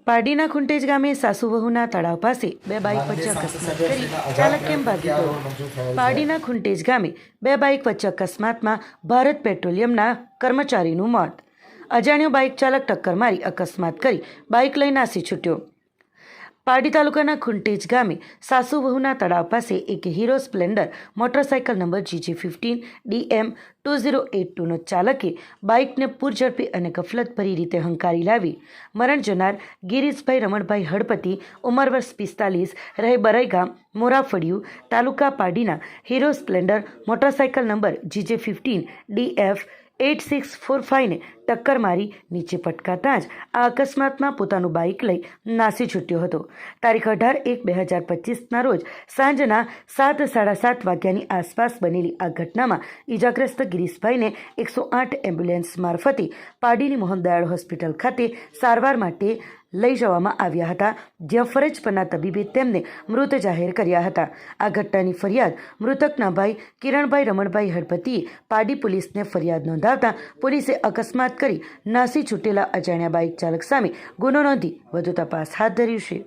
પારડીના ખુંટેજ ગામે સાસુ વહુના તળાવ પાસે બે બાઇક વચ્ચે અકસ્માત કરી ચાલક કેમ ભાગી ગયો? પારડીના ખુંટેજ ગામે બે બાઇક વચ્ચે અકસ્માતમાં ભારત પેટ્રોલિયમના કર્મચારીનું મોત. અજાણ્યો બાઇક ચાલક ટક્કર મારી અકસ્માત કરી બાઇક લઈ નાસી છૂટ્યો. પારડી તાલુકાના ખુંટેજ ગામે સાસુ વહુના તળાવ પાસે એક hero Splendor motorcycle number GG15 DM2082નો ચાલકે બાઇકને પૂરઝડપી અને ગફલતભરી રીતે હંકારી લાવી મરણ જનાર ગિરીશભાઈ રમણભાઈ હળપતિ ઉંમર વર્ષ 45 રહે બરાઈ ગામ મોરાફળિયું તાલુકા પારડીના Hero Splendor motorcycle number GJ15 DF8645ને ટક્કર મારી નીચે પટકાતા જ આ અકસ્માતમાં પોતાનું બાઇક લઈ નાસી છૂટ્યો હતો. તારીખ 18/1/2025ના રોજ સાંજના 7:07 વાગ્યાની આસપાસ બનેલી આ ઘટનામાં ઇજાગ્રસ્ત ગિરીશભાઈને 108 એમ્બ્યુલન્સ મારફતે પારડીની મોહનદયાળ હોસ્પિટલ ખાતે સારવાર માટે લઈ જવામાં આવ્યા હતા, જ્યાં ફરજ પરના તબીબે તેમને મૃત જાહેર કર્યા હતા. આ ઘટનાની ફરિયાદ મૃતકના ભાઈ કિરણભાઈ રમણભાઈ હળપતિએ પારડી પોલીસને ફરિયાદ નોંધાવતા પોલીસે અકસ્માત કરી નાસી છૂટેલા અજાણ્યા બાઇક ચાલક સામે ગુનો નોંધી વધુ તપાસ હાથ ધરી છે.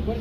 Por